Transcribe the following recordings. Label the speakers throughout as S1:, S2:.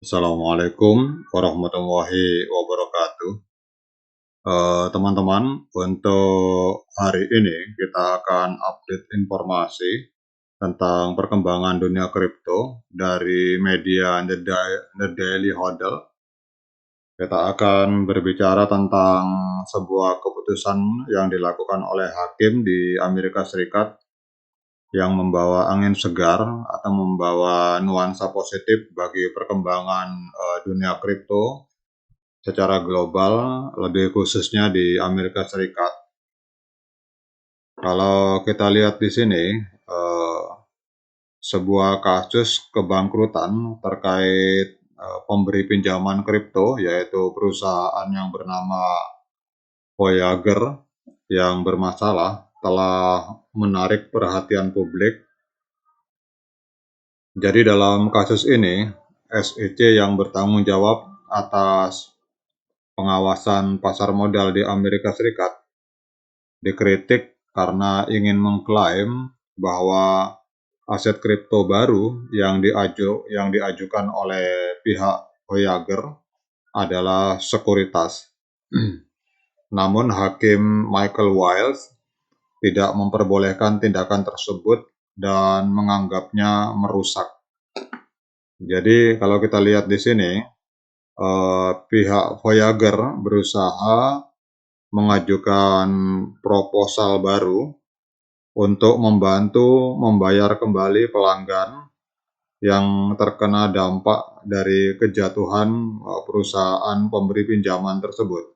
S1: Assalamualaikum warahmatullahi wabarakatuh. Teman-teman, untuk hari ini kita akan update informasi tentang perkembangan dunia kripto dari media The Daily Hodl. Kita akan berbicara tentang sebuah keputusan yang dilakukan oleh hakim di Amerika Serikat yang membawa angin segar atau membawa nuansa positif bagi perkembangan dunia kripto secara global, lebih khususnya di Amerika Serikat. Kalau kita lihat di sini, sebuah kasus kebangkrutan terkait pemberi pinjaman kripto, yaitu perusahaan yang bernama Voyager yang bermasalah, telah menarik perhatian publik. Jadi dalam kasus ini, SEC yang bertanggung jawab atas pengawasan pasar modal di Amerika Serikat dikritik karena ingin mengklaim bahwa aset kripto baru yang diajukan oleh pihak Voyager adalah sekuritas. Namun Hakim Michael Wiles tidak memperbolehkan tindakan tersebut dan menganggapnya merusak. Jadi kalau kita lihat di sini, pihak Voyager berusaha mengajukan proposal baru untuk membantu membayar kembali pelanggan yang terkena dampak dari kejatuhan perusahaan pemberi pinjaman tersebut.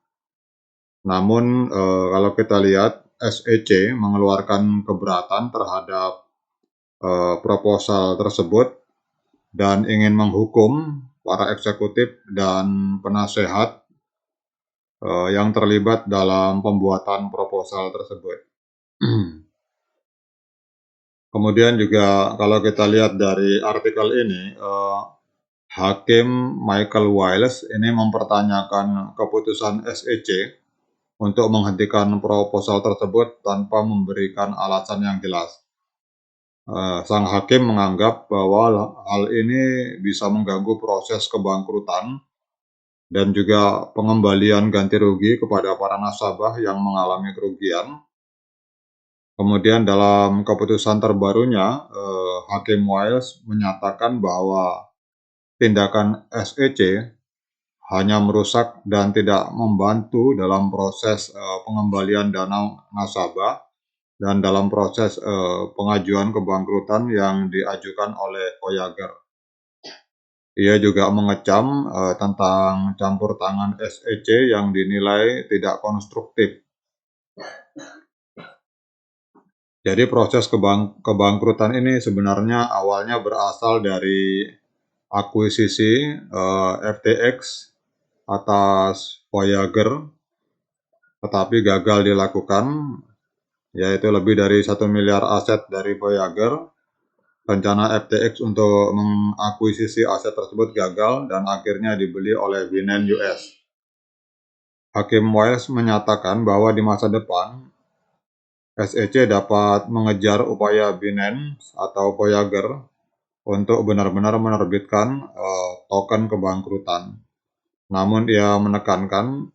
S1: Namun kalau kita lihat, SEC mengeluarkan keberatan terhadap proposal tersebut dan ingin menghukum para eksekutif dan penasehat yang terlibat dalam pembuatan proposal tersebut. Kemudian juga kalau kita lihat dari artikel ini, Hakim Michael Wiles ini mempertanyakan keputusan SEC untuk menghentikan proposal tersebut tanpa memberikan alasan yang jelas. Sang hakim menganggap bahwa hal ini bisa mengganggu proses kebangkrutan dan juga pengembalian ganti rugi kepada para nasabah yang mengalami kerugian. Kemudian dalam keputusan terbarunya, Hakim Wiles menyatakan bahwa tindakan SEC hanya merusak dan tidak membantu dalam proses pengembalian dana nasabah dan dalam proses pengajuan kebangkrutan yang diajukan oleh Voyager. Ia juga mengecam tentang campur tangan SEC yang dinilai tidak konstruktif. Jadi proses kebangkrutan ini sebenarnya awalnya berasal dari akuisisi FTX atas Voyager, tetapi gagal dilakukan, yaitu lebih dari 1 miliar aset dari Voyager. Rencana FTX untuk mengakuisisi aset tersebut gagal dan akhirnya dibeli oleh Binance US. Hakim Wiles menyatakan bahwa di masa depan, SEC dapat mengejar upaya Binance atau Voyager untuk benar-benar menerbitkan token kebangkrutan. Namun ia menekankan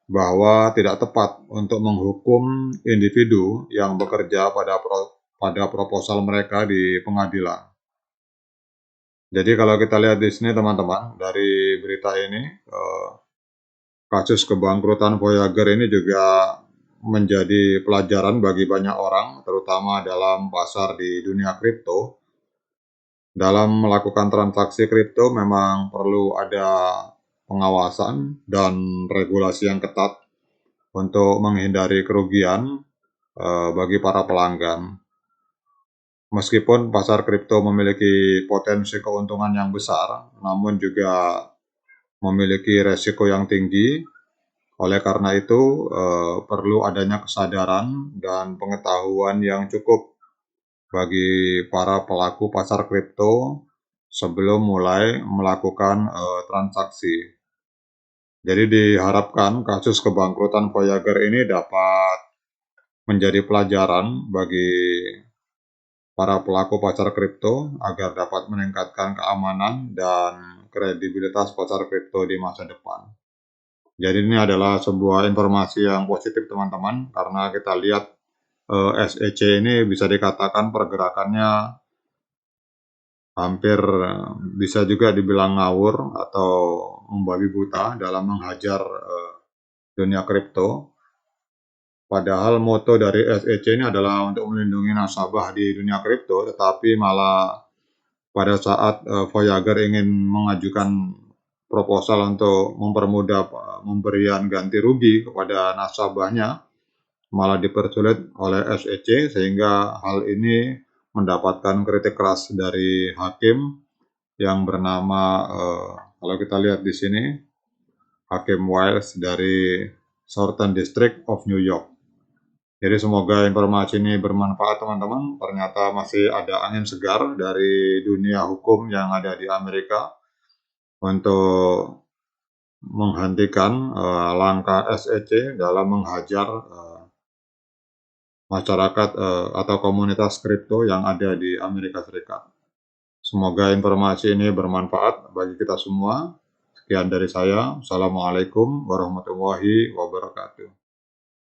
S1: bahwa tidak tepat untuk menghukum individu yang bekerja pada proposal mereka di pengadilan. Jadi kalau kita lihat di sini teman-teman, dari berita ini, kasus kebangkrutan Voyager ini juga menjadi pelajaran bagi banyak orang, terutama dalam pasar di dunia kripto. Dalam melakukan transaksi kripto memang perlu ada pengawasan dan regulasi yang ketat untuk menghindari kerugian bagi para pelanggan. Meskipun pasar kripto memiliki potensi keuntungan yang besar, namun juga memiliki resiko yang tinggi. Oleh karena itu, perlu adanya kesadaran dan pengetahuan yang cukup bagi para pelaku pasar kripto sebelum mulai melakukan transaksi. Jadi diharapkan kasus kebangkrutan Voyager ini dapat menjadi pelajaran bagi para pelaku pasar kripto agar dapat meningkatkan keamanan dan kredibilitas pasar kripto di masa depan. Jadi ini adalah sebuah informasi yang positif teman-teman, karena kita lihat SEC ini bisa dikatakan pergerakannya hampir bisa juga dibilang ngawur atau membabi buta dalam menghajar dunia kripto. Padahal moto dari SEC ini adalah untuk melindungi nasabah di dunia kripto, tetapi malah pada saat Voyager ingin mengajukan proposal untuk mempermudah pemberian ganti rugi kepada nasabahnya, malah dipersulit oleh SEC, sehingga hal ini mendapatkan kritik keras dari hakim yang bernama kalau kita lihat di sini, Hakim Wiles dari Southern District of New York. Jadi semoga informasi ini bermanfaat teman-teman. Ternyata masih ada angin segar dari dunia hukum yang ada di Amerika untuk menghentikan langkah SEC dalam menghajar masyarakat atau komunitas kripto yang ada di Amerika Serikat. Semoga informasi ini bermanfaat bagi kita semua. Sekian dari saya. Assalamualaikum warahmatullahi wabarakatuh.